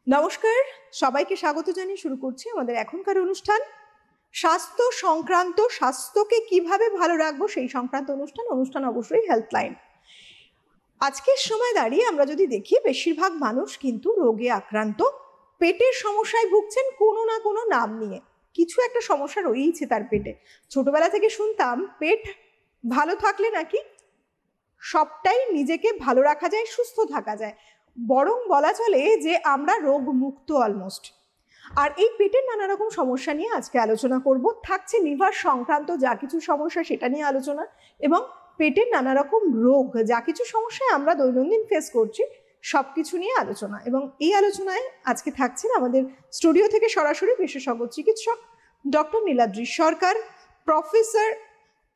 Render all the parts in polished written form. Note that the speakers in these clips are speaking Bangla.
নমস্কার, সবাইকে স্বাগত জানিয়ে শুরু করছি আমাদের এখনকার অনুষ্ঠান স্বাস্থ্য সংক্রান্ত। স্বাস্থ্যকে কিভাবে ভালো রাখবো সেই সংক্রান্ত অনুষ্ঠান অবশ্যই হেল্পলাইন। আজকের সময় দাঁড়িয়ে আমরা যদি দেখি, বেশিরভাগ মানুষ কিন্তু রোগে আক্রান্ত, পেটের সমস্যায় ভুগছেন কোনো না কোনো নাম নিয়ে। কিছু একটা সমস্যা রয়েইছে তার পেটে। ছোটবেলা থেকে শুনতাম পেট ভালো থাকলে নাকি সবটাই নিজেকে ভালো রাখা যায়, সুস্থ থাকা যায়, বরং বলা চলে যে আমরা রোগ মুক্ত অলমোস্ট। আর এই পেটের নানা রকম সমস্যা নিয়ে আজকে আলোচনা করব। থাকছে লিভার সংক্রান্ত যা কিছু সমস্যা সেটা নিয়ে আলোচনা, এবং পেটের নানা রকম রোগ যা কিছু সমস্যায় আমরা দৈনন্দিন ফেস করছি সব কিছু নিয়ে আলোচনা। এবং এই আলোচনায় আজকে থাকছেন আমাদের স্টুডিও থেকে সরাসরি বিশেষজ্ঞ চিকিৎসক doctor Niladri Sarkar, professor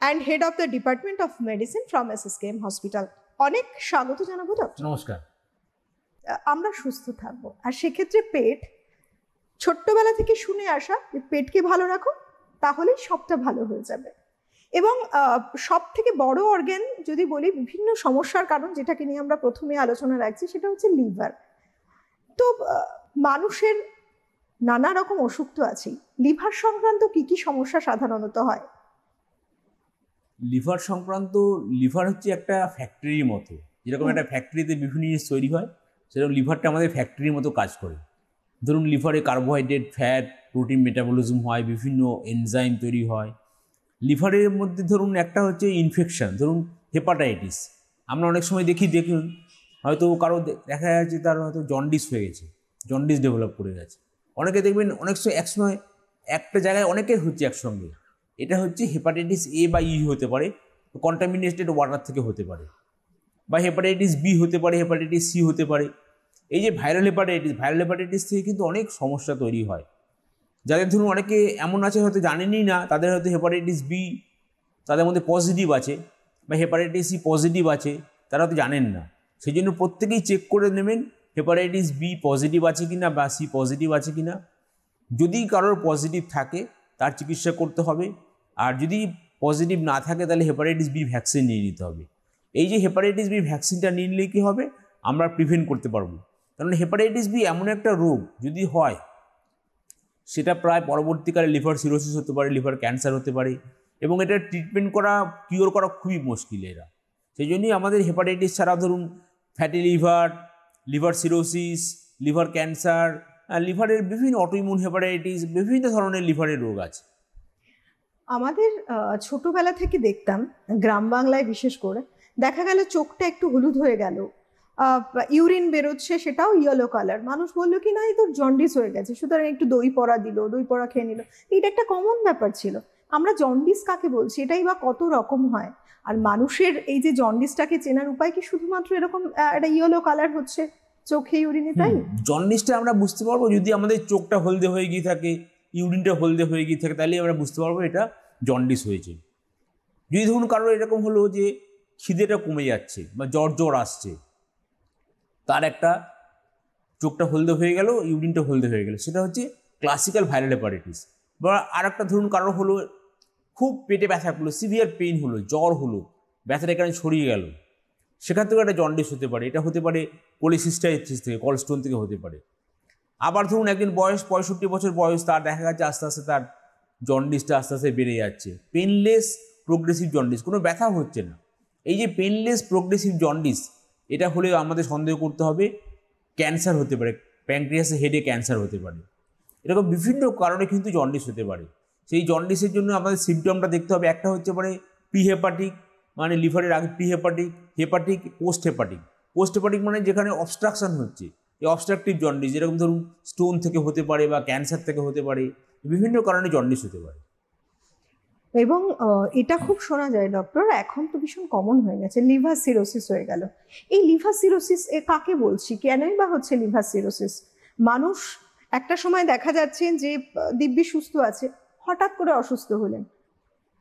and head of the Department of Medicine from SSKM Hospital. অনেক স্বাগত জানাবো ডক্টর। নমস্কার। আমরা সুস্থ থাকবো, আর সেক্ষেত্রে পেট, ছোট্টবেলা থেকে শুনে আসা যে পেটকে ভালো রাখো তাহলেই সবটা ভালো হয়ে যাবে। এবং সব থেকে বড় অর্গান যদি বলি বিভিন্ন সমস্যার কারণ, যেটাকে নিয়ে আমরা প্রথমে আলোচনা রাখছি, সেটা হচ্ছে লিভার। তো মানুষের নানা রকম অসুখ তো আছেই, লিভার সংক্রান্ত কি কি সমস্যা সাধারণত হয়? লিভার সংক্রান্ত, লিভার হচ্ছে একটা ফ্যাক্টরির মতো। যেরকম একটা ফ্যাক্টরিতে বিভিন্ন জিনিস তৈরি হয়, সেরকম লিভারটা আমাদের ফ্যাক্টরির মতো কাজ করে। ধরুন লিভারে কার্বোহাইড্রেট, ফ্যাট, প্রোটিন মেটাবলিজম হয়, বিভিন্ন এনজাইম তৈরি হয়। লিভারের মধ্যে ধরুন একটা হচ্ছে ইনফেকশন, ধরুন হেপাটাইটিস। আমরা অনেক সময় দেখুন হয়তো কারো দেখা যাচ্ছে তার হয়তো জন্ডিস হয়ে গেছে, জন্ডিস ডেভেলপ করে গেছে। অনেকে দেখবেন অনেক সময় একসময় একটা জায়গায় অনেকের হচ্ছে একসঙ্গে। এটা হচ্ছে হেপাটাইটিস এ বা ই হতে পারে, কন্টামিনেটেড ওয়াটার থেকে হতে পারে, বা হেপাটাইটিস বি হতে পারে, হেপাটাইটিস সি হতে পারে। এই যে ভাইরাল হেপাটাইটিস থেকে কিন্তু অনেক সমস্যা তৈরি হয়। যাদের ধরুন অনেকে এমন আছে হয়তো জানেনই না তাদের হয়তো হেপাটাইটিস বি তাদের মধ্যে পজিটিভ আছে, বা হেপাটাইটিস সি পজিটিভ আছে, তারা হয়তো জানেন না। সেই জন্য প্রত্যেকেই চেক করে নেবেন হেপাটাইটিস বি পজিটিভ আছে কিনা বা সি পজিটিভ আছে কিনা। যদি কারোর পজিটিভ থাকে তার চিকিৎসা করতে হবে, আর যদি পজিটিভ না থাকে তাহলে হেপাটাইটিস বি ভ্যাকসিন নিয়ে নিতে হবে। এই যে হেপাটাইটিস বি ভ্যাকসিনটা নিয়ে নিলে কী হবে, আমরা প্রিভেন্ট করতে পারবো। কারণ হেপাটাইটিস বি এমন একটা রোগ, যদি হয় সেটা প্রায় পরবর্তীকালে লিভার সিরোসিস হতে পারে, লিভার ক্যান্সার হতে পারে, এবং এটা ট্রিটমেন্ট করা, কিওর করা খুবই মুশকিল এরা। সেই জন্যই আমাদের হেপাটাইটিস ছাড়া ধরুন fatty liver, liver cirrhosis, liver cancer, লিভারের বিভিন্ন অটোইমিউন হেপাটাইটিস, বিভিন্ন ধরনের লিভারের রোগ আছে। আমাদের ছোটবেলা থেকে দেখতাম, গ্রাম বাংলায় বিশেষ করে দেখা গেল চোখটা একটু হলুদ হয়ে গেল, ইউরিন বেরোচ্ছে সেটাও ইয়েলো কালার, মানুষ বললো কি না এই তোর জন্ডিস হয়ে গেছে, সুতরাং একটু দই পড়া দিল, দই পড়া খেয়ে নিল। এটা একটা কমন ব্যাপার ছিল। আমরা জন্ডিস কাকে বলছি, এটাই বা কত রকম হয়? আর মানুষের এই যে জন্ডিসটাকে চেনার উপায় কি শুধুমাত্র এরকম একটা ইয়েলো কালার হচ্ছে চোখে, ইউরিনে, তাই? জন্ডিসটা আমরা বুঝতে পারবো যদি আমাদের চোখটা হলদে হয়ে গিয়ে থাকে, ইউরিনটা হলদে হয়ে গিয়ে থাকে, তাহলে আমরা বুঝতে পারবো এটা জন্ডিস হয়েছে। যদি ধরুন কারোর এরকম হলো যে খিদেটা কমে যাচ্ছে বা জ্বর আসছে, তার একটা চোখটা হলদে হয়ে গেল, ইউরিনটা হলদে হয়ে গেল, সেটা হচ্ছে ক্লাসিক্যাল ভাইরাল হেপাটাইটিস। বা আর একটা ধরুন কারোর হলো খুব পেটে ব্যথা করলো, সিভিয়ার পেইন হলো, জ্বর হলো, ব্যথাটা এখানে ছড়িয়ে গেল, সেখান থেকে একটা জন্ডিস হতে পারে। এটা হতে পারে পলিসিস্টাইটিস থেকে, কলস্টোন থেকে হতে পারে। আবার ধরুন একদিন বয়স 65 বছর বয়স, তার দেখা যাচ্ছে আস্তে আস্তে তার জন্ডিসটা আস্তে আস্তে বেড়ে যাচ্ছে। পেনলেস প্রোগ্রেসিভ জন্ডিস, কোনো ব্যথা হচ্ছে না। এই যে পেনলেস প্রোগ্রেসিভ জন্ডিস, এটা হলে আমাদের সন্দেহ করতে হবে ক্যান্সার হতে পারে, প্যানক্রিয়াসের হেডে ক্যান্সার হতে পারে। এরকম বিভিন্ন কারণে কিন্তু জন্ডিস হতে পারে। সেই জন্ডিসের জন্য আমাদের সিমটমটা দেখতে হবে। একটা হচ্ছে মানে প্রিহেপাটিক, মানে লিভারের আগে প্রিহেপাটিক, হেপাটিক, পোস্ট হেপাটিক মানে যেখানে অবস্ট্রাকশন হচ্ছে, এই অবস্ট্রাকটিভ জন্ডিস, যেরকম ধরুন স্টোন থেকে হতে পারে বা ক্যান্সার থেকে হতে পারে, বিভিন্ন কারণে জন্ডিস হতে পারে। এবং এটা খুব শোনা যায় ডক্টর, এখন তো ভীষণ কমন হয়ে গেছে, লিভার সিরোসিস হয়ে গেল। এই লিভার সিরোসিস কাকে বলছি, কেনই বা হচ্ছে লিভার সিরোসিস? মানুষ একটা সময় দেখা যাচ্ছে যে দিব্যি সুস্থ আছে, হঠাৎ করে অসুস্থ হলেন,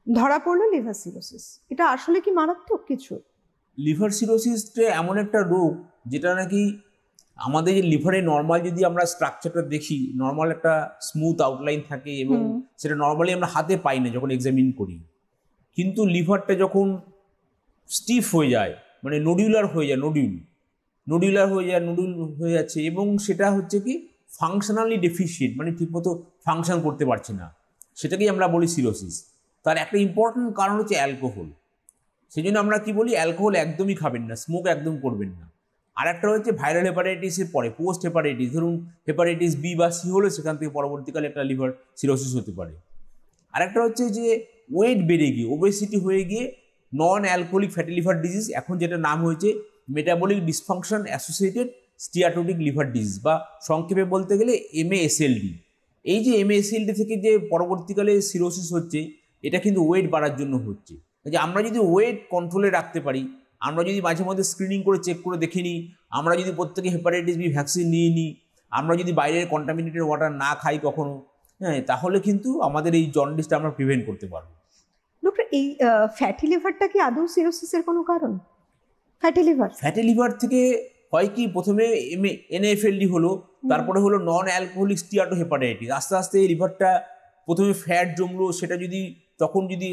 ধরা পড়লো লিভার সিরোসিস। এটা আসলে কি মারাত্মক কিছু? লিভার সিরোসিসটা এমন একটা রোগ যেটা নাকি আমাদের যে লিভারে নর্মাল যদি আমরা স্ট্রাকচারটা দেখি, নর্মাল একটা স্মুথ আউটলাইন থাকে, এবং সেটা নর্মালি আমরা হাতে পাই না যখন এক্সামিন করি। কিন্তু লিভারটা যখন স্টিফ হয়ে যায়, মানে নডিউলার হয়ে যায়, নডিউল হয়ে যাচ্ছে, এবং সেটা হচ্ছে কি ফাংশনালি ডেফিসিয়েন্ট, মানে ঠিকমতো ফাংশন করতে পারছে না, সেটাকেই আমরা বলি সিরোসিস। তার একটা ইম্পর্টেন্ট কারণ হচ্ছে অ্যালকোহল। সেই জন্য আমরা কি বলি, অ্যালকোহল একদমই খাবেন না, স্মোক একদম করবেন না। আর একটা হচ্ছে ভাইরাল হেপাটাইটিসের পরে পোস্ট হেপাটাইটিস, ধরুন হেপাটাইটিস বি বা সি হলে সেখান থেকে পরবর্তীকালে একটা লিভার সিরোসিস হতে পারে। আরেকটা হচ্ছে যে ওয়েট বেড়ে গিয়ে, ওবেসিটি হয়ে গিয়ে non alcoholic fatty liver disease, এখন যেটা নাম হয়েছে metabolic dysfunction associated steatotic liver disease, বা সংক্ষেপে বলতে গেলে MASLD। এই যে MASLD থেকে যে পরবর্তীকালে সিরোসিস হচ্ছে, এটা কিন্তু ওয়েট বাড়ার জন্য হচ্ছে। যে আমরা যদি ওয়েট কন্ট্রোলে রাখতে পারি, আমরা যদি মাঝে মধ্যে স্ক্রিনিং করে চেক করে দেখে নিই, আমরা যদি প্রত্যেকে হেপাটাইটিস বি ভ্যাকসিন নিয়ে নিই, আমরা যদি বাইরের কন্টামিনেটেড ওয়াটার না খাই কখনো, হ্যাঁ, তাহলে কিন্তু আমাদের এই জন্ডিসটা আমরা প্রিভেন্ট করতে পারবো। ডক্টর, এই ফ্যাটি লিভারটা কি আদৌ সিরোসিসের কোনো কারণ? ফ্যাটি লিভার থেকে হয় কি, প্রথমে NAFLD হলো, তারপরে হলো নন অ্যালকোহলিক স্টিয়াটো হেপাটাইটিস। আস্তে আস্তে এই লিভারটা প্রথমে ফ্যাট জমলো, সেটা যদি তখন যদি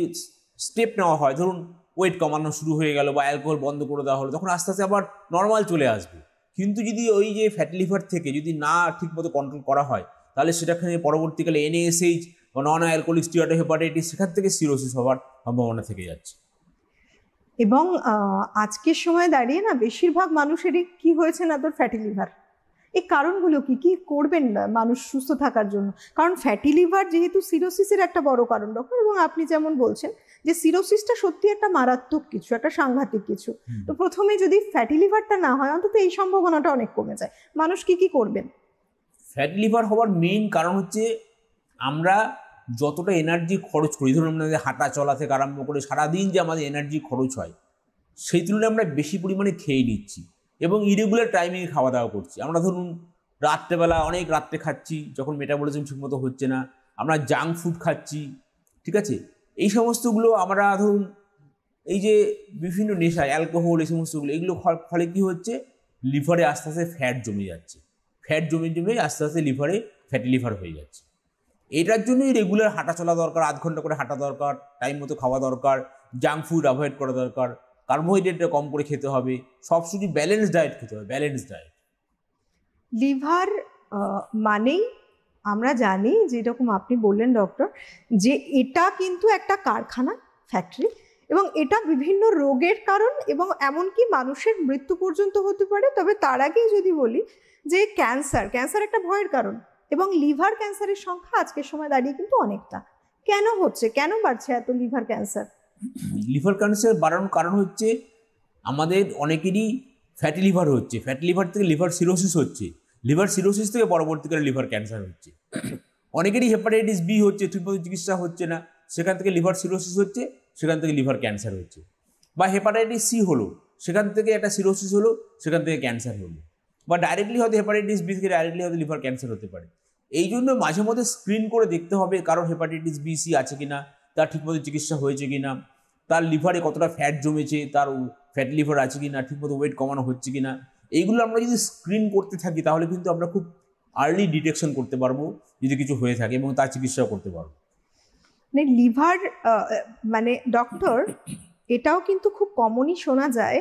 স্টেপ নেওয়া হয়, ধরুন ওয়েট কমানো শুরু হয়ে গেল বা অ্যালকোহল বন্ধ করে দেওয়া হলো, তখন আস্তে আস্তে আবার নর্মাল চলে আসবে। কিন্তু যদি ওই যে ফ্যাটি লিভার থেকে যদি না ঠিকমতো কন্ট্রোল করা হয়, তাহলে সেটাখানে পরবর্তীকালে NASH বা নন অ্যালকোহলিক স্টিয়াটো হেপাটাইটিস, সেখান থেকে সিরোসিস হওয়ার সম্ভাবনা থেকে যাচ্ছে। এবং আজকের সময় দাঁড়িয়ে না বেশিরভাগ মানুষেরই কি হয়েছে না, তোর ফ্যাটি লিভার। এই কারণগুলো কি কি করবেন মানুষ সুস্থ থাকার জন্য? কারণ ফ্যাটি লিভার যেহেতু সিরোসিসের একটা বড় কারণ ডক্টর, এবং আপনি যেমন বলছেন যে সিরোসিসটা সত্যি একটা মারাত্মক কিছু, একটা সাংঘাতিক কিছু। তো প্রথমে যদি ফ্যাটি লিভারটা না হয়, অন্তত এই সম্ভাবনাটা অনেক কমে যায়। মানুষ কি কি করবেন? ফ্যাটি লিভার হওয়ার মেইন কারণ হচ্ছে আমরা যতটা এনার্জি খরচ করি, ধরুন আমাদের হাঁটা চলা থেকে আরম্ভ করে সারাদিন যে আমাদের এনার্জি খরচ হয়, সেই তুলনায় আমরা বেশি পরিমাণে খেয়ে নিচ্ছি এবং ইরেগুলার টাইমিংয়ে খাওয়া দাওয়া করছি। আমরা ধরুন রাত্রেবেলা অনেক রাত্রে খাচ্ছি, যখন মেটাবলিজম ঠিকমতো হচ্ছে না, আমরা জাঙ্ক ফুড খাচ্ছি, ঠিক আছে। এই সমস্তগুলো আমরা ধরুন এই যে বিভিন্ন নেশা, অ্যালকোহল, এই সমস্তগুলো, এগুলো ফলে কী হচ্ছে, লিভারে আস্তে আস্তে ফ্যাট জমে যাচ্ছে। ফ্যাট জমে জমে আস্তে আস্তে লিভারে ফ্যাটি লিভার হয়ে যাচ্ছে। এটার জন্যই রেগুলার হাঁটা চলা দরকার, আধ ঘন্টা করে হাঁটা দরকার, টাইম মতো খাওয়া দরকার, জাঙ্ক ফুড অ্যাভয়েড করা দরকার, কার্বোহাইড্রেটটা কম করে খেতে হবে, সবসময় ব্যালেন্স ডায়েট খেতে হবে, ব্যালেন্স ডায়েট। লিভার মানেই আমরা জানি, যেরকম আপনি বললেন ডক্টর, যে এটা কিন্তু একটা কারখানা, ফ্যাক্টরি, এবং এটা বিভিন্ন রোগের কারণ এবং এমনকি মানুষের মৃত্যু পর্যন্ত হতে পারে। তবে তার আগেই যদি বলি যে ক্যান্সার একটা ভয়ের কারণ, এবং লিভার ক্যান্সারের সংখ্যা আজকের সময় দাঁড়িয়ে কিন্তু অনেকটা। কেন হচ্ছে, কেন বাড়ছে এত লিভার ক্যান্সার? লিভার ক্যান্সার বাড়ানোর কারণ হচ্ছে আমাদের অনেকেরই ফ্যাটি লিভার হচ্ছে, ফ্যাটি লিভার থেকে লিভার সিরোসিস হচ্ছে, লিভার সিরোসিস থেকে পরবর্তীকালে লিভার ক্যান্সার হচ্ছে। অনেকেরই হেপাটাইটিস বি হচ্ছে, ঠিকমতো চিকিৎসা হচ্ছে না, সেখান থেকে লিভার সিরোসিস হচ্ছে, সেখান থেকে লিভার ক্যান্সার হচ্ছে। বা হেপাটাইটিস সি হলো, সেখান থেকে একটা সিরোসিস হলো, সেখান থেকে ক্যান্সার হলো। বা ডাইরেক্টলি হয়তো হেপাটাইটিস বি থেকে ডাইরেক্টলি হয়তো লিভার ক্যান্সার হতে পারে। এই জন্য মাঝে মধ্যে স্ক্রিন করে দেখতে হবে কারোর হেপাটাইটিস বি সি আছে কিনা, তার ঠিকমতো চিকিৎসা হয়েছে কিনা, তার লিভারে কতটা ফ্যাট জমেছে, তার ফ্যাটি লিভার আছে কিনা, ঠিকমতো ওয়েট কমানো হচ্ছে কিনা। এইগুলো আমরা যদি স্ক্রিন করতে থাকি, তাহলে কিন্তু আমরা খুব আর্লি ডিটেকশন করতে পারবো যদি কিছু হয়ে থাকে, এবং তার চিকিৎসাও করতে পারবো। মানে লিভার মানে ডক্টর, এটাও কিন্তু খুব কমনই শোনা যায়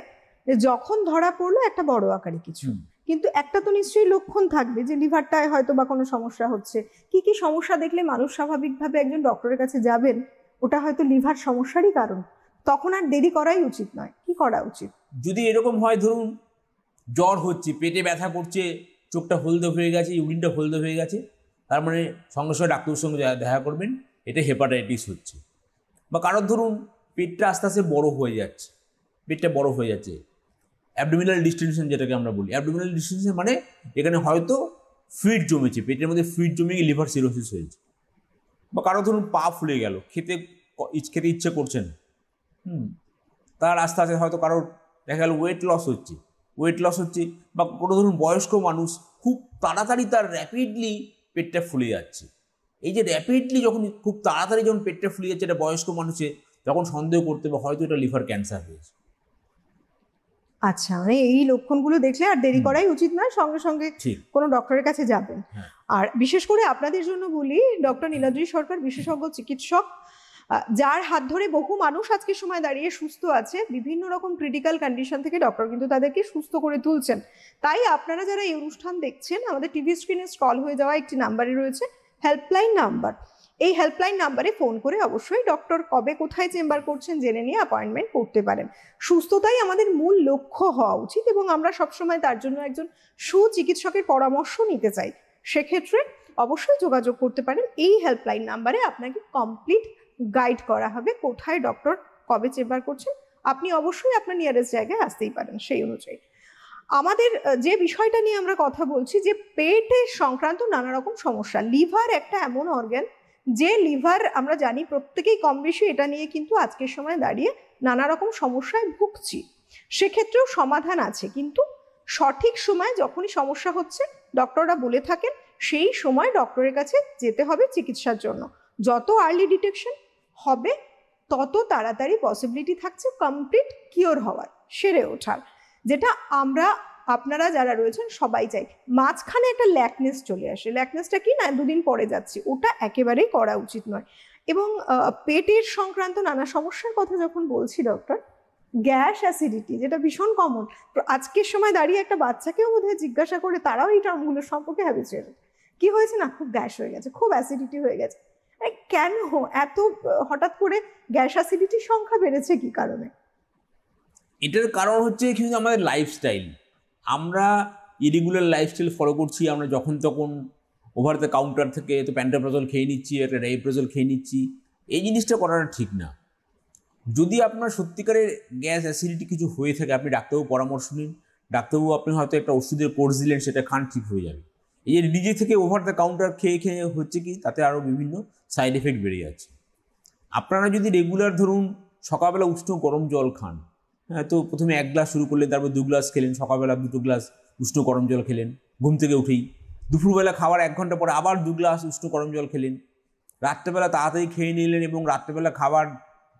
যে যখন ধরা পড়লো একটা বড় আকারে কিছু, কিন্তু একটা তো নিশ্চয়ই লক্ষণ থাকবে যে লিভারটায় হয়তো বা কোনো সমস্যা হচ্ছে। কি কি সমস্যা দেখলে মানুষ স্বাভাবিকভাবে একজন ডক্টরের কাছে যাবেন? ওটা হয়তো লিভার সমস্যারই কারণ, তখন আর দেরি করাই উচিত নয়। কি করা উচিত? যদি এরকম হয়, ধরুন জ্বর হচ্ছে, পেটে ব্যথা করছে, চোখটা হলদে হয়ে গেছে, ইউরিনটা হলদে হয়ে গেছে, তার মানে সঙ্গে সঙ্গে ডাক্তারের সঙ্গে দেখা করবেন, এটা হেপাটাইটিস হচ্ছে। বা কারোর ধরুন পেটটা আস্তে আস্তে বড় হয়ে যাচ্ছে, পেটটা বড় হয়ে যাচ্ছে, অ্যাবডোমিনাল ডিস্টেনশন যেটাকে আমরা বলি। অ্যাবডোমিনাল ডিস্টেনশন মানে এখানে হয়তো ফ্লুইড জমেছে, পেটের মধ্যে ফ্লুইড জমে গিয়ে লিভার সিরোসিস হয়েছে। বা কারো ধরুন পা ফুলে গেল, খেতে ইচ্ছে করছে না, তার আস্তে আস্তে হয়তো কারোর দেখা গেল ওয়েট লস হচ্ছে, বা কোনো ধরুন বয়স্ক মানুষ খুব তাড়াতাড়ি তার র্যাপিডলি পেটটা ফুলে যাচ্ছে। এই যে র্যাপিডলি যখন খুব তাড়াতাড়ি যখন পেটটা ফুলে যাচ্ছে, এটা বয়স্ক মানুষে তখন সন্দেহ করতে হবে হয়তো এটা লিভার ক্যান্সার হয়েছে। আচ্ছা, মানে এই লক্ষণগুলো দেখলে আর দেরি করাই উচিত নয়, সঙ্গে সঙ্গে কোনো ডক্টরের কাছে যাবেন। আর বিশেষ করে আপনাদের জন্য বলি, ডক্টর নীলাদ্রি সরকার বিশেষজ্ঞ চিকিৎসক, যার হাত ধরে বহু মানুষ আজকের সময় দাঁড়িয়ে সুস্থ আছে, বিভিন্ন রকম ক্রিটিক্যাল কন্ডিশন থেকে ডক্টর কিন্তু তাদেরকে সুস্থ করে তুলছেন। তাই আপনারা যারা এই অনুষ্ঠান দেখছেন, আমাদের টিভি স্ক্রিনে স্ক্রল হয়ে যাওয়া একটি নাম্বারে রয়েছে হেল্পলাইন নাম্বার। এই হেল্পলাইন নাম্বারে ফোন করে অবশ্যই ডক্টর কবে কোথায় চেম্বার করছেন জেনে নিয়ে অ্যাপয়েন্টমেন্ট করতে পারেন। সুস্থতাই আমাদের মূল লক্ষ্য হওয়া উচিত এবং আমরা সবসময় তার জন্য একজন সুচিকিৎসকের পরামর্শ নিতে চাই। সেক্ষেত্রে অবশ্যই যোগাযোগ করতে পারেন এই হেল্পলাইন নাম্বারে। আপনাকে কমপ্লিট গাইড করা হবে কোথায় ডক্টর কবে চেম্বার করছেন। আপনি অবশ্যই আপনার নিয়ারেস্ট জায়গায় আসতেই পারেন সেই অনুযায়ী। আমাদের যে বিষয়টা নিয়ে আমরা কথা বলছি, যে পেটের সংক্রান্ত নানা রকম সমস্যা। লিভার একটা এমন অর্গান, যে লিভার আমরা জানি প্রত্যেকেই কম বেশি এটা নিয়ে কিন্তু আজকের সময় দাঁড়িয়ে নানা রকম সমস্যায় ভুগছি। সেক্ষেত্রেও সমাধান আছে, কিন্তু সঠিক সময় যখনই সমস্যা হচ্ছে ডক্টররা বলে থাকেন সেই সময় ডক্টরের কাছে যেতে হবে চিকিৎসার জন্য। যত আর্লি ডিটেকশন হবে তত তাড়াতাড়ি পসিবিলিটি থাকছে কমপ্লিট কিওর হওয়ার, সেরে ওঠার, যেটা আমরা আপনারা যারা রয়েছেন সবাই চাই। মাঝখানে একটা ল্যাকনেস চলে আসে, ল্যাকনেসটা কি না, দুদিন পরে যাচ্ছি, ওটা একেবারেই করা উচিত নয়। এবং পেটের সংক্রান্ত নানা সমস্যার কথা যখন বলছি ডক্টর, গ্যাস অ্যাসিডিটি যেটা ভীষণ কমন, আজকের সময় দাঁড়িয়ে একটা বাচ্চাকেও বোধহয় জিজ্ঞাসা করে তারাও এই টার্মগুলোর সম্পর্কে হ্যাবিচুয়াল। কি হয়েছে না, খুব গ্যাস হয়ে গেছে, খুব অ্যাসিডিটি হয়ে গেছে। কেন এত হঠাৎ করে গ্যাস অ্যাসিডিটির সংখ্যা বেড়েছে, কি কারণে? এটার কারণ হচ্ছে কিন্তু আমাদের লাইফস্টাইল। আমরা ইরেগুলার লাইফস্টাইল ফলো করছি। আমরা যখন তখন ওভার দ্য কাউন্টার থেকে তো প্যান্টাপ্রাজল খেয়ে নিচ্ছি, একটা রেইপ্রাজল খেয়ে নিচ্ছি। এই জিনিসটা করাটা ঠিক না। যদি আপনার সত্যিকারের গ্যাস অ্যাসিডিটি কিছু হয়ে থাকে, আপনি ডাক্তারবাবু পরামর্শ নিন। ডাক্তারবাবু আপনি হয়তো একটা ওষুধের কোর্স দিলেন, সেটা খান, ঠিক হয়ে যাবে। এই যে নিজে থেকে ওভার দ্য কাউন্টার খেয়ে খেয়ে হচ্ছে কি, তাতে আরও বিভিন্ন সাইড এফেক্ট বেড়ে যাচ্ছে। আপনারা যদি রেগুলার ধরুন সকালবেলা উষ্ণ গরম জল খান, হ্যাঁ, তো প্রথমে 1 গ্লাস শুরু করলেন, তারপর 2 গ্লাস খেলেন, সকালবেলা 2 গ্লাস উষ্ণ গরম জল খেলেন ঘুম থেকে উঠেই, দুপুরবেলা খাওয়ার 1 ঘন্টা পরে আবার 2 গ্লাস উষ্ণ গরম জল খেলেন, রাত্রেবেলা তাড়াতাড়ি খেয়ে নিলেন এবং রাত্রেবেলা খাবার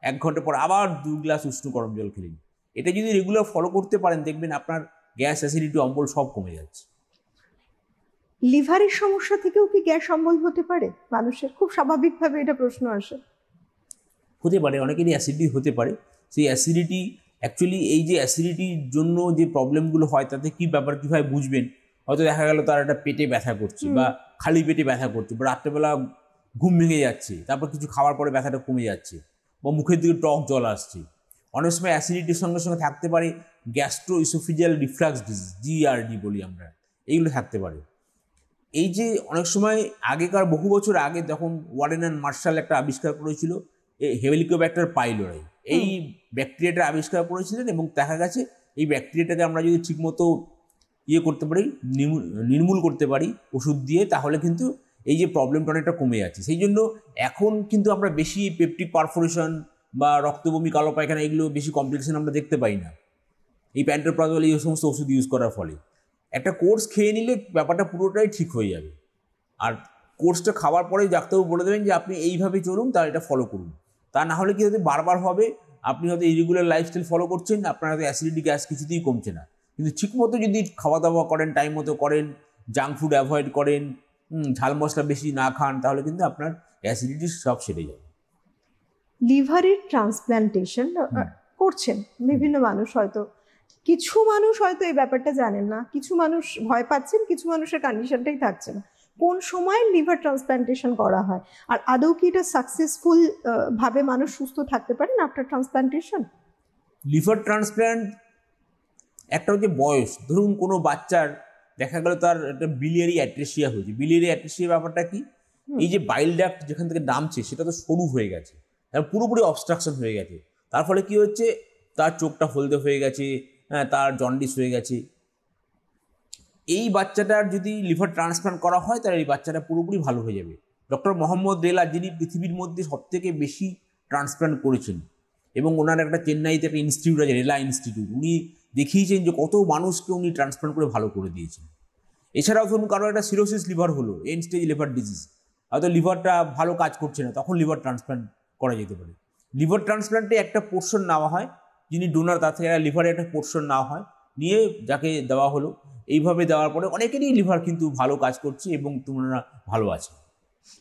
1 ঘন্টা পর আবার 2 গ্লাস উষ্ণ গরম জল খেলেন। এটা যদি রেগুলার ফলো করতে পারেন, দেখবেন আপনার গ্যাস অ্যাসিডিটি অম্বল সব কমে যাচ্ছে। লিভারের সমস্যা থেকেও কি গ্যাস অম্বল হতে পারে মানুষের? খুব স্বাভাবিকভাবে এটা প্রশ্ন আসে। হতে পারে, অনেকেরই অ্যাসিডিটি হতে পারে। সেই অ্যাসিডিটি অ্যাকচুয়ালি, এই যে অ্যাসিডিটির জন্য যে প্রবলেমগুলো হয় তাতে কী ব্যাপার, কীভাবে বুঝবেন? হয়তো দেখা গেল তার একটা পেটে ব্যথা করছে, বা খালি পেটে ব্যথা করছে, বা রাত্রেবেলা ঘুম ভেঙে যাচ্ছে, তারপর কিছু খাওয়ার পরে ব্যথাটা কমে যাচ্ছে, বা মুখের দিকে টক জল আসছে। অনেক সময় অ্যাসিডিটির সঙ্গে সঙ্গে থাকতে পারে gastro oesophageal reflux disease, GRD বলি আমরা, এইগুলো থাকতে পারে। এই যে অনেক সময় আগেকার বহু বছর আগে যখন ওয়ারেন অ্যান্ড মার্শাল একটা আবিষ্কার করেছিল, এই হেলিকোব্যাক্টার পাইলোরাই, এই ব্যাকটেরিয়াটা আবিষ্কার করেছিলেন, এবং দেখা গেছে এই ব্যাকটেরিয়াটাকে আমরা যদি ঠিকমতো করতে পারি, নির্মূল করতে পারি ওষুধ দিয়ে, তাহলে কিন্তু এই যে প্রবলেমটা অনেকটা কমে যাচ্ছে। সেই জন্য এখন কিন্তু আমরা বেশি পেপটিক পারফোরেশন বা রক্তবমি, কালো পায়খানা, এগুলো বেশি কমপ্লিকেশন আমরা দেখতে পাই না এই প্যান্টোপ্রাজল এই সমস্ত ওষুধ ইউজ করার ফলে। একটা কোর্স খেয়ে নিলে ব্যাপারটা পুরোটাই ঠিক হয়ে যাবে। আর কোর্সটা খাওয়ার পরেই ডাক্তারবাবু বলে দেবেন যে আপনি এইভাবে চলুন, তার এটা ফলো করুন। তা না হলে কি হয়তো বারবার হবে, আপনি হয়তো ইরেগুলার লাইফস্টাইল ফলো করছেন, আপনার হয়তো অ্যাসিডিটি গ্যাস কিছুতেই কমছে না। কিন্তু ঠিকমতো যদি খাওয়া দাওয়া করেন, টাইম মতো করেন, জাঙ্ক ফুড অ্যাভয়েড করেন, ঝাল মশলা বেশি না খান, তাহলে কিন্তু আপনার অ্যাসিডিটি সব সেরে যাবে। লিভারের ট্রান্সপ্ল্যান্টেশন করছেন বিভিন্ন মানুষ, হয়তো কিছু মানুষ হয়তো এই ব্যাপারটা জানেন না, কিছু মানুষ ভয় পাচ্ছেন, কিছু মানুষের কন্ডিশনটাই থাকছে না। কোন সময় লিভার ট্রান্সপ্ল্যান্টেশন করা হয়, আর আদৌ কি এটা সাকসেসফুল ভাবে মানুষ সুস্থ থাকতে পারেন আফটার ট্রান্সপ্ল্যান্টেশন? লিভার ট্রান্সপ্ল্যান্ট একটা হচ্ছে বয়স, ধরুন কোনো বাচ্চার দেখা গেল তার একটা বিলিয়ারি অ্যাট্রেসিয়া হয়েছে। বিলিয়ারি অ্যাট্রেসিয়া ব্যাপারটা কি, এই যে বাইল ডাক্ট যেখান থেকে নামছে সেটা তো সরু হয়ে গেছে, পুরোপুরি অবস্ট্রাকশন হয়ে গেছে। তার ফলে কি হচ্ছে, তার চোখটা হলদে হয়ে গেছে, হ্যাঁ, তার জন্ডিস হয়ে গেছে। এই বাচ্চাটার যদি লিভার ট্রান্সপ্ল্যান্ট করা হয়, তাহলে এই বাচ্চাটা পুরোপুরি ভালো হয়ে যাবে। ডক্টর মোহাম্মদ রেলা, যিনি পৃথিবীর মধ্যে সবথেকে বেশি ট্রান্সপ্ল্যান্ট করেছেন, এবং ওনার একটা চেন্নাইতে একটা ইনস্টিটিউট আছে, রেলা ইনস্টিটিউট, উনি দেখিয়েছেন যে কত মানুষকে উনি ট্রান্সপ্ল্যান্ট করে ভালো করে দিয়েছেন। এছাড়াও ধরুন কারো একটা সিরোসিস লিভার হলো, এন্ড স্টেজ লিভার ডিজিজ, হয়তো লিভারটা ভালো কাজ করছে না, তখন লিভার ট্রান্সপ্ল্যান্ট করা যেতে পারে। লিভার ট্রান্সপ্ল্যান্টে একটা পোর্শন নেওয়া হয়, যিনি ডোনার তার থেকে লিভারে একটা পোর্শন নেওয়া হয়, নিয়ে যাকে দেওয়া হলো, এইভাবে দেওয়ার পরে অনেকেরই লিভার কিন্তু ভালো কাজ করছে এবং তোমরা ভালো আছে।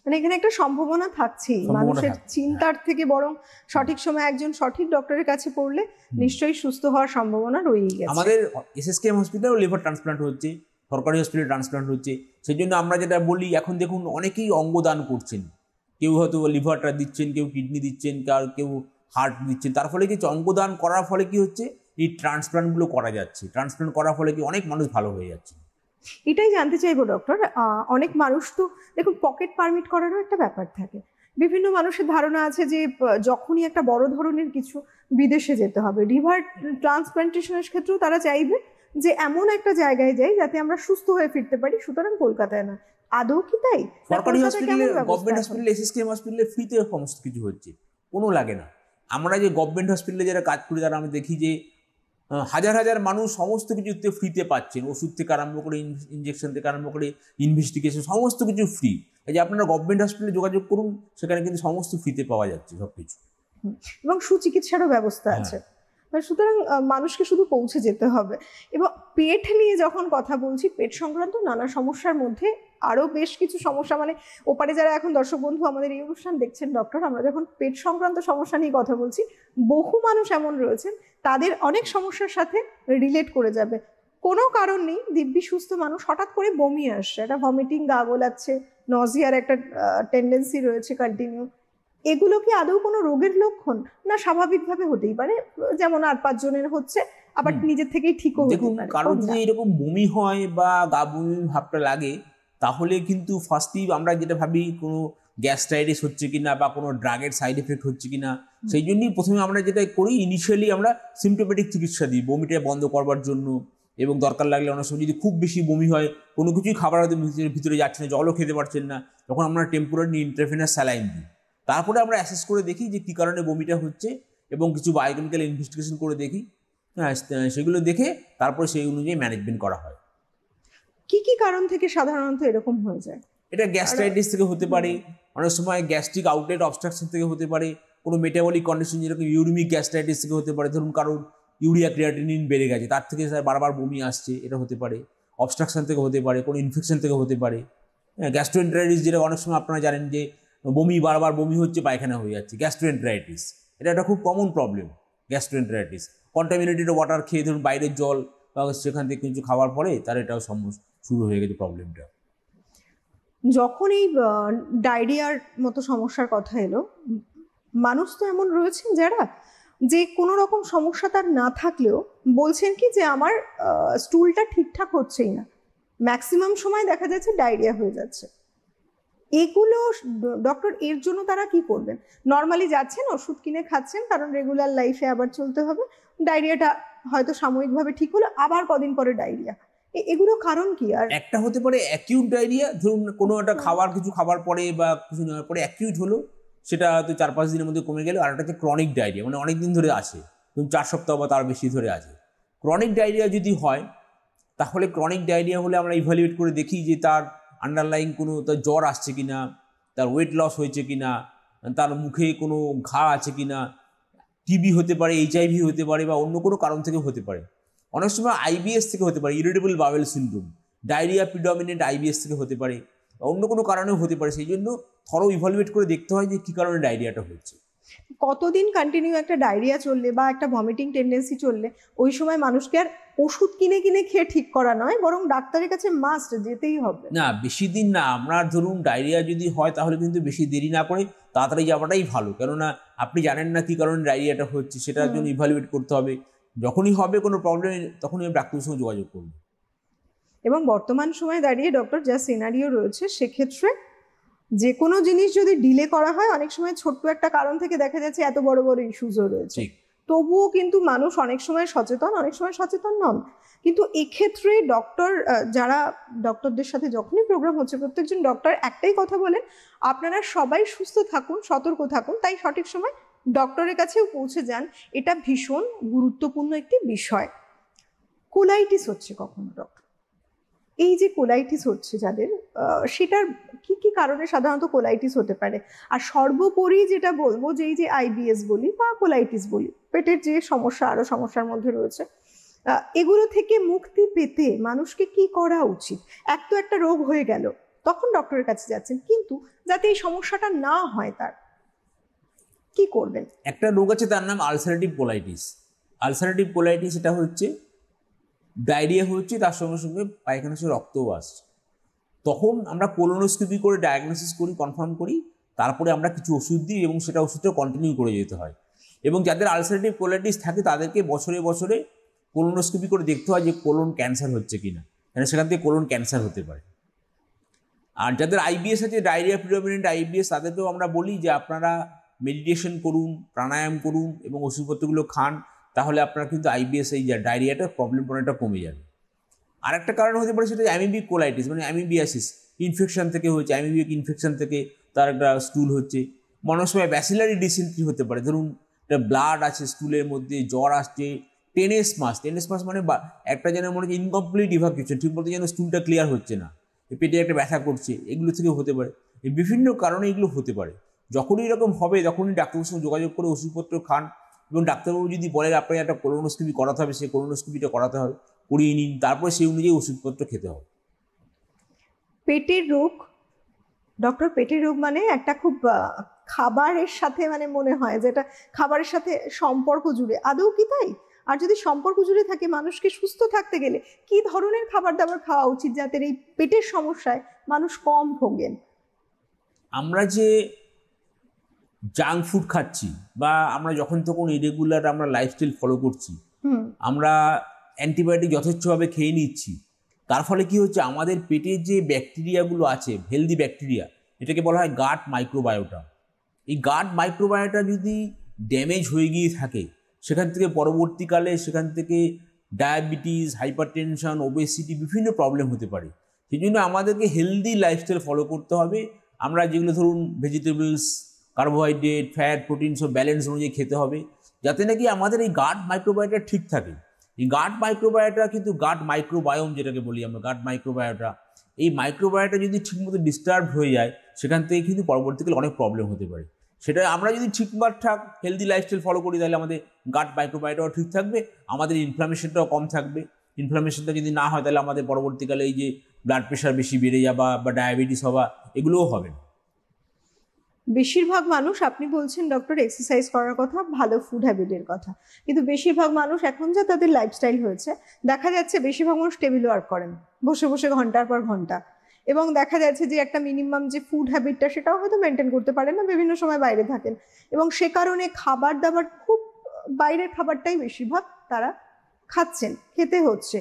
মানে এখানে একটা সম্ভাবনা থাকছেই, সম্ভাবনা মানুষের থাকছে, চিন্তার থেকে বরং সঠিক সময় একজন সঠিক ডক্টরের কাছে পড়লে নিশ্চয়ই সুস্থ হওয়ার সম্ভাবনা রয়েই গেছে। আমাদের এসএসকেএম হসপিটালেও লিভার ট্রান্সপ্লান্ট হচ্ছে, সরকারি হসপিটালে ট্রান্সপ্লান্ট হচ্ছে। সেই জন্য আমরা যেটা বলি, এখন দেখুন অনেকেই অঙ্গদান করছেন, কেউ হয়তো লিভারটা দিচ্ছেন, কেউ কিডনি দিচ্ছেন, কেউ হার্ট দিচ্ছেন। তার ফলে কি অঙ্গদান করার ফলে কি হচ্ছে, এই ট্রান্সপ্লান্টগুলো করা যাচ্ছে। ট্রান্সপ্লান্ট করার ফলে কি অনেক মানুষ ভালো হয়ে যাচ্ছে। এটাই জানতে চাইবো ডক্টর, অনেক মানুষ তো দেখুন পকেট পারমিট করারও একটা ব্যাপার থাকে। বিভিন্ন মানুষের ধারণা আছে যে যখনই একটা বড় ধরনের কিছু বিদেশে যেতে হবে, লিভার ট্রান্সপ্লান্টেশনের ক্ষেত্রেও তারা চাইবে যে এমন একটা জায়গায় যাই যাতে আমরা সুস্থ হয়ে ফিরতে পারি, সুতরাং কলকাতায় না। আদৌ কি তাই? সরকারি হসপিটালে, গভর্নমেন্ট হসপিটালে, এসএসকেএম হসপিটালে ফ্রিতে সমস্ত কিছু হচ্ছে, কোনো লাগে না। আমরা যে গভর্নমেন্ট হসপিটালে যারা কাজ করি, তারা আমি দেখি যে হাজার হাজার মানুষ সমস্ত কিছুতে ফ্রিতে পাচ্ছেন, ওষুধ থেকে আরম্ভ করে ইনজেকশন থেকে আরম্ভ করে ইনভেস্টিগেশন, সমস্ত কিছু ফ্রি। এই যে আপনারা গভর্নমেন্ট হসপিটালে যোগাযোগ করুন, সেখানে কিন্তু সমস্ত ফ্রিতে পাওয়া যাচ্ছে সব কিছু, এবং সুচিকিৎসারও ব্যবস্থা আছে। সুতরাং মানুষকে শুধু পৌঁছে যেতে হবে। এবং পেট নিয়ে যখন কথা বলছি, পেট সংক্রান্ত নানা সমস্যার মধ্যে আরো বেশ কিছু সমস্যা, মানে ওপারে যারা এখন দর্শক বন্ধু আমাদের এই অনুষ্ঠান দেখছেন ডক্টর, আমরা যখন পেট সংক্রান্ত সমস্যা নিয়ে কথা বলছি, বহু মানুষ এমন রয়েছেন তাদের অনেক সমস্যার সাথে রিলেট করে যাবে। কোনো কারণ নেই, দিব্যি সুস্থ মানুষ হঠাৎ করে বমি আসছে, একটা ভমিটিং, গা গোলাচ্ছে, নজিয়ার একটা টেন্ডেন্সি রয়েছে কন্টিনিউ। এগুলো কি আদৌ কোনো রোগের লক্ষণ, না স্বাভাবিকভাবে হতেই পারে, যেমন আর 5 জনের হচ্ছে, আবার নিজের থেকেই ঠিকও হতে দেখুন, পারে? কারণ যদি এরকম বমি হয় বা গা বমি ভাবটা লাগে, তাহলে কিন্তু ফার্স্টেই আমরা যেটা ভাবি কোনো গ্যাস্ট্রাইটিস হচ্ছে কিনা বা কোনো ড্রাগের সাইড এফেক্ট হচ্ছে কিনা। সেই জন্যই প্রথমে আমরা যেটা করি, ইনিশিয়ালি আমরা সিমটোমেটিক চিকিৎসা দিই বমিটা বন্ধ করবার জন্য। এবং দরকার লাগলে অনেক সময় যদি খুব বেশি বমি হয়, কোনো কিছুই খাবার হয়তো ভিতরে যাচ্ছে না, জলও খেতে পারছেন না, তখন আমরা টেম্পোরারি ইন্ট্রাভেনাস স্যালাইন দিই। তারপরে আমরা অ্যাসেস করে দেখি যে কী কারণে বমিটা হচ্ছে, এবং কিছু বায়োকেমিক্যাল ইনভেস্টিগেশন করে দেখি। হ্যাঁ, সেগুলো দেখে তারপরে সেই অনুযায়ী ম্যানেজমেন্ট করা হয়। কি কি কারণ থেকে সাধারণত এরকম হয়ে যায়? এটা গ্যাস্ট্রাইটিস থেকে হতে পারে, অনেক সময় গ্যাস্ট্রিক আউটলেট অবস্ট্রাকশন থেকে হতে পারে, কোনো মেটাবলিক কন্ডিশন যেরকম ইউরিমিক গ্যাস্ট্রাইটিস থেকে হতে পারে। ধরুন কারোর ইউরিয়া ক্রিয়াটিনিন বেড়ে গেছে, তার থেকে স্যার বারবার বমি আসছে, এটা হতে পারে। অবস্ট্রাকশন থেকে হতে পারে, কোনো ইনফেকশন থেকে হতে পারে। হ্যাঁ, গ্যাস্ট্রোএন্টারাইটিস, যেটা অনেক সময় আপনারা জানেন যে বারবার বমি হচ্ছে, পায়খানা হয়ে যাচ্ছে, গ্যাস্ট্রোএন্টারাইটিস। এটা একটা খুব common problem, gastroenteritis. Contaminated water খেয়ে, ধরুন বাইরের জল বা সেখান থেকে কিছু খাওয়ার পরে তার এটাও শুরু হয়ে গেছে প্রবলেমটা। যখন এই ডায়রিয়ার মতো সমস্যার কথা এলো, মানুষ তো এমন রয়েছেন যারা যে কোনো রকম সমস্যা তার না থাকলেও বলছেন কি যে আমার স্টুলটা ঠিকঠাক হচ্ছেই না, ম্যাক্সিমাম সময় দেখা যাচ্ছে ডায়রিয়া হয়ে যাচ্ছে। এগুলো ডক্টর, এর জন্য তারা কি করবেন? নর্মালি যাচ্ছেন, ওষুধ কিনে খাচ্ছেন, কারণ রেগুলার লাইফে আবার চলতে হবে, ডায়রিয়াটা হয়তো সাময়িকভাবে ঠিক হলো, আবার কদিন পরে ডায়রিয়া। এগুলো কারণ কি? আর একটা হতে পারে অ্যাকিউট ডায়রিয়া, ধরুন কোনো একটা কিছু খাবার পরে বা কিছু নেওয়ার পরে অ্যাকিউট হলো, সেটা হয়তো 4-5 দিনের মধ্যে কমে গেল। আর একটা হচ্ছে ক্রনিক ডায়রিয়া, মানে অনেক দিন ধরে আসে, ধরুন 4 সপ্তাহ বা তার বেশি ধরে আছে। ক্রনিক ডায়রিয়া যদি হয়, তাহলে ক্রনিক ডায়রিয়া হলে আমরা ইভ্যালুয়েট করে দেখি যে তার আন্ডারলাইং কোনো, তার জ্বর আসছে কিনা, তার ওয়েট লস হয়েছে কিনা, তার মুখে কোনো ঘা আছে কিনা, টিবি হতে পারে, HIV হতে পারে, বা অন্য কোনো কারণ থেকে হতে পারে। অনেক সময় IBS থেকে হতে পারে, irritable bowel syndrome. Diarrhoea predominant IBS থেকে হতে পারে, অন্য কোনো কারণেও হতে পারে। সেই জন্য থরো ইভ্যালুয়েট করে দেখতে হয় যে কী কারণে ডায়রিয়াটা হচ্ছে। কতদিন কন্টিনিউ একটা ডায়রিয়া চললে বা একটা ভমিটিং টেন্ডেন্সি চললে ওই সময় মানুষকে আর ওষুধ কিনে কিনে খেয়ে ঠিক করা নয়, বরং ডাক্তারের কাছে মাস্ট যেতেই হবে? না, বেশি দিন না। আপনার ধরুন ডায়রিয়া যদি হয়, তাহলে কিন্তু বেশি দেরি না করে তাড়াতাড়ি যাওয়াটাই ভালো। কেননা আপনি জানেন না কী কারণে ডায়রিয়াটা হচ্ছে, সেটার জন্য ইভ্যালুয়েট করতে হবে। যখনই হবে কোনো প্রবলেম, তখনই ডাক্তারের সঙ্গে যোগাযোগ করুন। এবং বর্তমান সময়ে দাঁড়িয়ে ডক্টর যা সিনারিও রয়েছে, সেক্ষেত্রে যে কোনো জিনিস যদি ডিলে করা হয়, অনেক সময় ছোট্ট একটা কারণ থেকে দেখা যাচ্ছে এত বড় বড় ইস্যুসও রয়েছে। তবুও কিন্তু মানুষ অনেক সময় সচেতন, অনেক সময় সচেতন নন। কিন্তু এক্ষেত্রে ডক্টর, যারা ডক্টরদের সাথে যখনই প্রোগ্রাম হচ্ছে, প্রত্যেকজন ডক্টর একটাই কথা বলেন, আপনারা সবাই সুস্থ থাকুন, সতর্ক থাকুন, তাই সঠিক সময় ডক্টরের কাছেও পৌঁছে যান। এটা ভীষণ গুরুত্বপূর্ণ একটি বিষয়। কোলাইটিস হচ্ছে কখনো ডক্টর? এই যে কোলাইটিস হচ্ছে যাদের, সেটার কি কি কারণে সাধারণত কোলাইটিস হতে পারে? আর সর্বোপরি যেটা বলবো, যে এই যে IBS বলি বা কোলাইটিস বলি, পেটের যে সমস্যা, আরো সমস্যার মধ্যে রয়েছে, এগুলো থেকে মুক্তি পেতে মানুষকে কি করা উচিত? এক তো একটা রোগ হয়ে গেল, তখন ডক্টরের কাছে যাচ্ছেন, কিন্তু যাতে এই সমস্যাটা না হয় তার কি করবেন? একটা রোগ আছে তার নাম আলসারেটিভ কোলাইটিস। আলসারেটিভ কোলাইটিস এটা হচ্ছে ডায়রিয়া হচ্ছে, তার সঙ্গে সঙ্গে পায়খানা সে রক্তও আসছে। তখন আমরা কোলোনোস্কোপি করে ডায়াগনোসিস করি, কনফার্ম করি, তারপরে আমরা কিছু ওষুধ দিই এবং সেটা ওষুধটা কন্টিনিউ করে যেতে হয়। এবং যাদের আলসারেটিভ কোলাইটিস থাকে তাদেরকে বছরে বছরে কোলোনোস্কোপি করে দেখতে হয় যে কোলন ক্যান্সার হচ্ছে কিনা, কারণ সেখান থেকে কোলন ক্যান্সার হতে পারে। আর যাদের আইবিএস আছে, ডায়রিয়া প্রিডমিনেন্ট আইবিএস, তাদেরকেও আমরা বলি যে আপনারা মেডিটেশন করুন, প্রাণায়াম করুন এবং ওষুধপত্রগুলো খান, তাহলে আপনার কিন্তু আইবিএস এই ডায়রিয়াটার প্রবলেম অনেকটা কমে যাবে। আর একটা কারণ হতে পারে সেটা অ্যামিবিক কোলাইটিস, মানে অ্যামিবিয়াসিস, ইনফেকশন থেকে হচ্ছে, অ্যামিবিক ইনফেকশন থেকে তার একটা স্টুল হচ্ছে। মনে সময় ব্যাসিলারি ডিসেন্ট্রি হতে পারে, ধরুন একটা ব্লাড আছে স্টুলের মধ্যে, জ্বর আসছে, টেনেস মাস মানে একটা যেন মনে হচ্ছে ইনকমপ্লিট ইভাকুয়েশন, ঠিক মতো যেন স্টুলটা ক্লিয়ার হচ্ছে না, পেটে একটা ব্যথা করছে, এগুলো থেকে হতে পারে। এই বিভিন্ন কারণে এগুলো হতে পারে। যখনই এরকম হবে তখনই ডাক্তারবাবুর সঙ্গে যোগাযোগ করে ওষুধপত্র খান, এবং ডাক্তারবাবু যদি বলেন আপনাকে একটা কোলোনোস্কোপি করাতে হবে, সেই কোলোনোস্কোপিটা করাতে হবে, করিয়ে নিন, তারপরে সেই অনুযায়ী ওষুধপত্র খেতে হবে। পেটের রোগ, ডক্টর, পেটের রোগ মানে একটা খুব খাবারের সাথে মানে মনে হয় যে এটা খাবারের সাথে সম্পর্ক জুড়ে, আদৌ কি তাই? আর যদি সম্পর্ক জুড়ে থাকে, মানুষকে সুস্থ থাকতে গেলে কি ধরনের খাবার দাবার খাওয়া উচিত যাতে এই পেটের সমস্যায় মানুষ কম ভোগেন? আমরা যে জাঙ্ক ফুড খাচ্ছি বা আমরা যখন তখন ইরেগুলার আমরা লাইফস্টাইল ফলো করছি, আমরা অ্যান্টিবায়োটিক যথেচ্ছভাবে খেয়ে নিচ্ছি, তার ফলে কি হচ্ছে, আমাদের পেটে যে ব্যাকটেরিয়াগুলো আছে, হেলদি ব্যাকটেরিয়া, এটাকে বলা হয় গাট মাইক্রোবায়োটা। এই গাট মাইক্রোবায়োটা যদি ড্যামেজ হয়ে গিয়ে থাকে, সেখান থেকে পরবর্তীকালে সেখান থেকে ডায়াবেটিস, হাইপারটেনশন, ওবেসিটি, বিভিন্ন প্রবলেম হতে পারে। সেই জন্য আমাদেরকে হেলদি লাইফস্টাইল ফলো করতে হবে। আমরা যেগুলো ধরুন ভেজিটেবলস, কার্বোহাইড্রেট, ফ্যাট, প্রোটিন সব ব্যালেন্স অনুযায়ী খেতে হবে, যাতে নাকি আমাদের এই গাট মাইক্রোবায়োটা ঠিক থাকে। এই গাট মাইক্রোবায়োটা কিন্তু গাট মাইক্রোবায়োম যেটাকে বলি আমরা, গাট মাইক্রোবায়োটা, এই মাইক্রোবায়োটা যদি ঠিকমতো ডিস্টার্ব হয়ে যায়, সেখান থেকে কিন্তু পরবর্তীকালে অনেক প্রবলেম হতে পারে। সেটা আমরা যদি ঠিকঠাক হেলদি লাইফস্টাইল ফলো করি, তাহলে আমাদের গাট মাইক্রোবায়োটাও ঠিক থাকবে, আমাদের ইনফ্লামেশনটাও কম থাকবে। ইনফ্লামেশনটা যদি না হয়, তাহলে আমাদের পরবর্তীকালে এই যে ব্লাড প্রেশার বেশি বেড়ে যাওয়া বা ডায়াবেটিস হওয়া, এগুলোও হবে না। বেশিরভাগ মানুষ, আপনি বলছেন ডক্টর এক্সারসাইজ করার কথা, ভালো ফুড হ্যাবিটের কথা, কিন্তু বেশিরভাগ মানুষ এখন যা তাদের লাইফস্টাইল হয়েছে, দেখা যাচ্ছে বেশিরভাগ মানুষ টেবিল ওয়ার্ক করেন বসে বসে ঘন্টার পর ঘন্টা, এবং দেখা যাচ্ছে যে একটা মিনিমাম যে ফুড হ্যাবিটটা সেটাও হয়তো মেনটেন করতে পারেন না, বিভিন্ন সময় বাইরে থাকেন, এবং সে কারণে খাবার দাবার খুব বাইরের খাবারটাই বেশিরভাগ তারা খাচ্ছেন, খেতে হচ্ছে।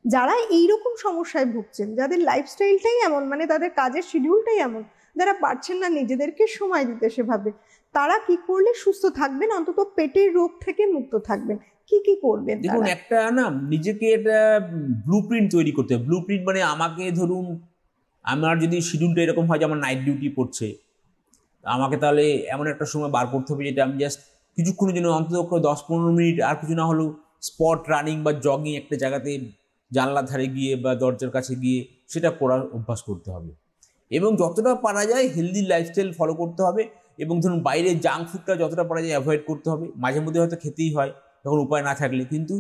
যারা এইরকম সমস্যায় ভুগছেন, যাদের লাইফস্টাইলটাই এমন, মানে তাদের কাজের শিডিউলটাই এমন, যারা পারছেন না নিজেদেরকে সময় দিতে সেভাবে, তারা কি করলে সুস্থ থাকবেন, অন্তত পেটের রোগ থেকে মুক্ত থাকবেন? কি কি করবেন? দেখুন, একটা না নিজেকে একটা ব্লুপ্রিন্ট তৈরি করতে হবে। ব্লুপ্রিন্ট মানে আমাকে ধরুন, আমার যদি শিডিউলটা এরকম হয় যে আমার নাইট ডিউটি পড়ছে, আমাকে তাহলে এমন একটা সময় বার করতে হবে যেটা আমি জাস্ট কিছুক্ষণের জন্য, অন্তত 10-15 মিনিট, আর কিছু না হলেও স্পট রানিং বা জগিং একটা জায়গাতে জানলার ধারে গিয়ে বা দরজার কাছে গিয়ে সেটা করার অভ্যাস করতে হবে। এবং যতটা পারা যায় হেলদি লাইফস্টাইল ফলো করতে হবে, এবং ধরুন বাইরের জাঙ্ক ফুডটা যতটা পারা যায় অ্যাভয়েড করতে হবে। মাঝে মধ্যে হয়তো খেতেই হয় তখন উপায় না থাকলে, কিন্তু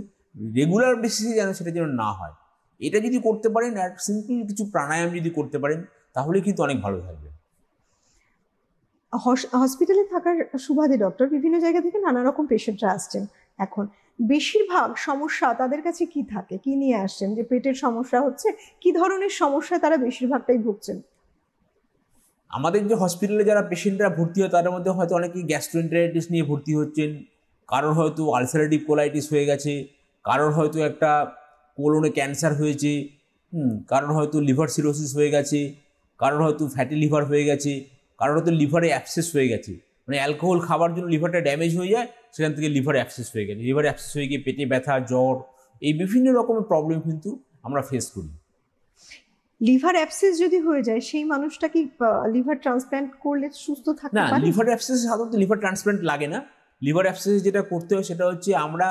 রেগুলার বেসিসে যেন সেটা যেন না হয়। এটা যদি করতে পারেন, আর সিম্পল কিছু প্রাণায়াম যদি করতে পারেন, তাহলে কিন্তু অনেক ভালো থাকবে। হসপিটালে থাকার সুবাদে ডক্টর, বিভিন্ন জায়গা থেকে নানা রকম পেশেন্টরা আসছেন, এখন বেশিরভাগ সমস্যা তাদের কাছে কি থাকে, কি নিয়ে আসছেন? যে পেটের সমস্যা হচ্ছে, কি ধরনের সমস্যা তারা বেশিরভাগটাই ভুগছেন? আমাদের যে হসপিটালে যারা পেশেন্টরা ভর্তি হয়, তাদের মধ্যে হয়তো অনেকেই গ্যাস্ট্রোএন্টারাইটিস নিয়ে ভর্তি হচ্ছেন, কারোর হয়তো আলসারেটিভ কোলাইটিস হয়ে গেছে, কারোর হয়তো একটা কোলনে ক্যান্সার হয়েছে, কারোর হয়তো লিভার সিরোসিস হয়ে গেছে, কারোর হয়তো ফ্যাটি লিভার হয়ে গেছে, কারোর হয়তো লিভারে অ্যাবসেস হয়ে গেছে, মানে অ্যালকোহল খাবার জন্য লিভারটা ড্যামেজ হয়ে যায়, সেখান থেকে লিভার অ্যাবসেস হয়ে গেছে, লিভার অ্যাবসেস হয়ে গিয়ে পেটে ব্যথা, জ্বর, এই বিভিন্ন রকমের প্রবলেম কিন্তু আমরা ফেস করি। লিভার অ্যাবসেস যদি হয়ে যায়, সেই মানুষটা কি লিভার ট্রান্সপ্ল্যান্ট করলে সুস্থ থাকতে না, পারে? লিভার অ্যাবসেস সাধারণত লিভার ট্রান্সপ্ল্যান্ট লাগে না। লিভার অ্যাবসেস যেটা করতে হয় সেটা হচ্ছে, আমরা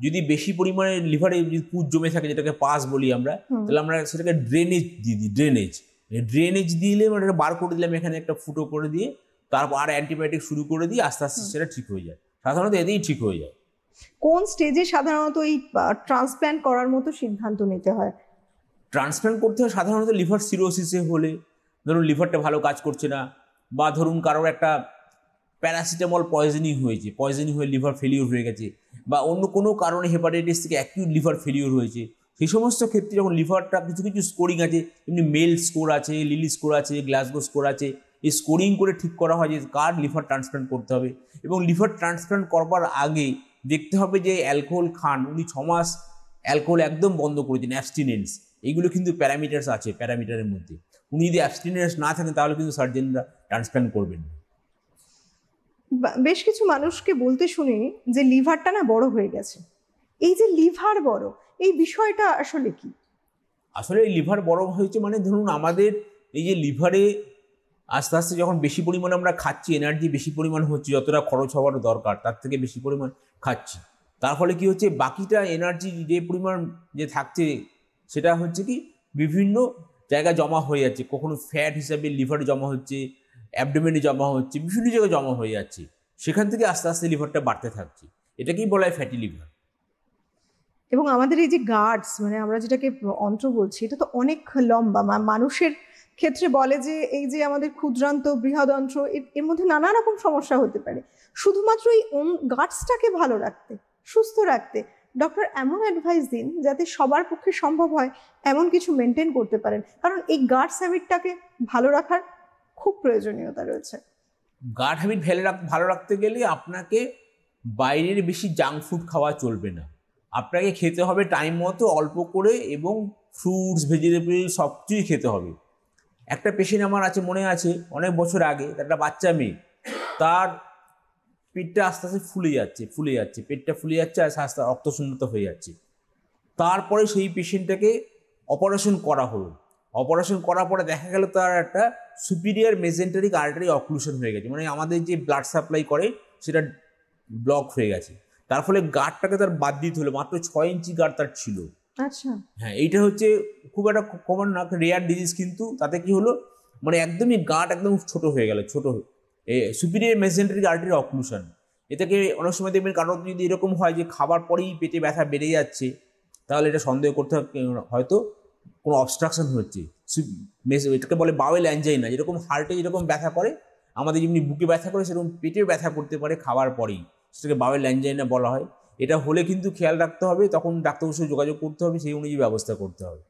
যদি বেশি পরিমাণে লিভারে যদি পুজ জমে থাকে, যেটাকে পাস বলি আমরা, তাহলে আমরা সেটাকে ড্রেনেজ দিয়ে দিই। ড্রেনেজ দিলে মানে বার করে দিলাম, এখানে একটা ফুটো করে দিয়ে, তারপর আর অ্যান্টিবায়োটিক শুরু করে দিয়ে আস্তে আস্তে সেটা ঠিক হয়ে যায়। সাধারণত এতেই ঠিক হয়ে যায়। কোন স্টেজে সাধারণত এই ট্রান্সপ্ল্যান্ট করার মতো সিদ্ধান্ত নিতে হয়? ট্রান্সপ্ল্যান্ট করতে হয় সাধারণত লিভার সিরোসিসে হলে, ধরুন লিভারটা ভালো কাজ করছে না, বা ধরুন কারোর একটা প্যারাসিটামল পয়জনিং হয়ে লিভার ফেলিওর হয়ে গেছে, বা অন্য কোনো কারণে হেপাটাইটিস থেকে অ্যাকিউট লিভার ফেলিওর হয়েছে, সেই সমস্ত ক্ষেত্রে যখন লিভারটা কিছু কিছু স্কোরিং আছে, এমনি মেল স্কোর আছে, লিলি স্কোর আছে, গ্লাসগো স্কোর আছে, এই স্কোরিং করে ঠিক করা হয় যে কার লিভার ট্রান্সপ্লান্ট করতে হবে। এবং লিভার ট্রান্সপ্লান্ট করবার আগে দেখতে হবে যে অ্যালকোহল খান, উনি 6 মাস অ্যালকোহল একদম বন্ধ করে দিন, অ্যাবস্টিনেন্স, এইগুলো কিন্তু প্যারামিটার্স আছে, প্যারামিটারের মধ্যে উনি যদি অ্যাবস্টিনেন্স না থাকেন তাহলে কিন্তু সার্জেনরা ট্রান্সপ্লান্ট করবেন না। বেশ কিছু মানুষকে বলতে শুনি যে লিভারটা না বড় হয়ে গেছে। এই যে লিভার বড়, এই বিষয়টা আসলে কি? আসলে লিভার বড় হয়েছে মানে ধরুন আমাদের এই যে লিভারে আস্তে আস্তে যখন বেশি পরিমাণে আমরা খাচ্ছি, এনার্জি বেশি পরিমাণ হচ্ছে, যতটা খরচ হওয়ার দরকার তার থেকে বেশি পরিমাণ খাচ্ছি, তার ফলে কি হচ্ছে, বাকিটা এনার্জি যে পরিমাণ যে থাকছে সেটা হচ্ছে কি বিভিন্ন জায়গায় জমা হয়ে যাচ্ছে, কখনো ফ্যাট হিসাবে লিভারে জমা হচ্ছে, অ্যাবডোমেনে জমা হচ্ছে, বিভিন্ন জায়গায় জমা হয়ে যাচ্ছে, সেখান থেকে আস্তে আস্তে লিভারটা বাড়তে থাকছে, এটাকেই বলা হয় ফ্যাটি লিভার। এবং আমাদের এই যে গার্ডস, মানে আমরা যেটাকে অন্ত্র বলছি, এটা তো অনেক লম্বা। মানুষের ক্ষেত্রে বলে যে এই যে আমাদের ক্ষুদ্রান্ত বৃহদন্ত্র, এর মধ্যে নানা রকম সমস্যা হতে পারে। শুধুমাত্র এই গার্ডসটাকে ভালো রাখতে, সুস্থ রাখতে ডক্টর এমন অ্যাডভাইস দিন যাতে সবার পক্ষে সম্ভব হয় এমন কিছু মেনটেন করতে পারেন, কারণ এই গার্ডস হ্যাবিটটাকে ভালো রাখার খুব প্রয়োজনীয়তা রয়েছে। গাট হ্যাবিট ভালো রাখতে গেলে আপনাকে বাইরের বেশি জাঙ্ক ফুড খাওয়া চলবে না, আপনাকে খেতে হবে টাইম মতো অল্প করে, এবং ফ্রুটস ভেজিটেবল সব কিছুই খেতে হবে। একটা পেশেন্ট আমার আছে, মনে আছে অনেক বছর আগে, একটা বাচ্চা মেয়ে, তার পেটটা আস্তে আস্তে ফুলে যাচ্ছে, পেটটা ফুলে যাচ্ছে, আর আস্তে আস্তে রক্তশূন্যতা হয়ে যাচ্ছে। তারপরে সেই পেশেন্টটাকে অপারেশন করা হলো, অপারেশন করার পরে দেখা গেল তার একটা সুপিরিয়র মেজেন্টারিক আর্টারি অক্লুশন হয়ে গেছে, মানে আমাদের যে ব্লাড সাপ্লাই করে সেটা ব্লক হয়ে গেছে। তার ফলে গার্ডটাকে তার বাদ দিতে হলো, মাত্র 6 ইঞ্চি গার্ড তার ছিল। আচ্ছা। হ্যাঁ, এইটা হচ্ছে খুব একটা কমন না, রেয়ার ডিজিজ, কিন্তু তাতে কি হলো, মানে একদমই গার্ড একদম ছোট হয়ে গেল, সুপিরিয়র মেজেন্টারিক আর্টারি অক্লুশন। এটাকে অনেক সময় দেখবেন কারণ যদি এরকম হয় যে খাবার পরেই পেটে ব্যথা বেড়ে যাচ্ছে, তাহলে এটা সন্দেহ করতে হবে হয়তো কোনো অবস্ট্রাকশন হচ্ছে। এটাকে বলে বাওয়েল অ্যাঞ্জাইনা, যেরকম হার্টে যেরকম ব্যথা করে, আমাদের যেমনি বুকে ব্যথা করে, সেরকম পেটেও ব্যথা করতে পারে খাবার পরেই, সেটাকে বাওয়েল অ্যাঞ্জাইনা বলা হয়। এটা হলে কিন্তু খেয়াল রাখতে হবে, তখন ডাক্তারের সাথে যোগাযোগ করতে হবে, সেই অনুযায়ী ব্যবস্থা করতে হবে।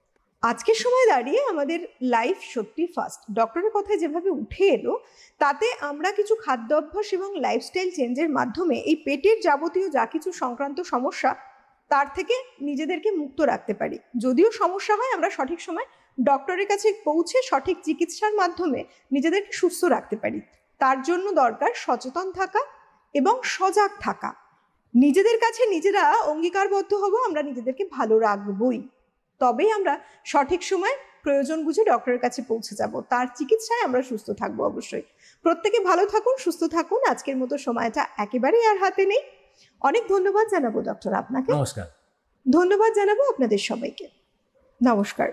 আজকের সময় দাঁড়িয়ে আমাদের লাইফ সত্যি ফাস্ট, ডক্টরের কথায় যেভাবে উঠে এলো, তাতে আমরা কিছু খাদ্য অভ্যাস এবং লাইফস্টাইল চেঞ্জের মাধ্যমে এই পেটের যাবতীয় যা কিছু সংক্রান্ত সমস্যা, তার থেকে নিজেদেরকে মুক্ত রাখতে পারি। যদিও সমস্যা হয়, আমরা সঠিক সময় ডক্টরের কাছে পৌঁছে সঠিক চিকিৎসার মাধ্যমে নিজেদেরকে সুস্থ রাখতে পারি। তার জন্য দরকার সচেতন থাকা এবং সজাগ থাকা। নিজেদের কাছে নিজেরা অঙ্গীকারবদ্ধ হব, আমরা নিজেদেরকে ভালো রাখবই, তবেই আমরা সঠিক সময় প্রয়োজন বুঝে ডক্টরের কাছে পৌঁছে যাব, তার চিকিৎসায় আমরা সুস্থ থাকবো। অবশ্যই প্রত্যেকে ভালো থাকুন, সুস্থ থাকুন। আজকের মতো সময়টা একেবারেই আর হাতে নেই। অনেক ধন্যবাদ জানাবো ডক্টর আপনাকে। নমস্কার। ধন্যবাদ জানাবো আপনাদের সবাইকে। নমস্কার।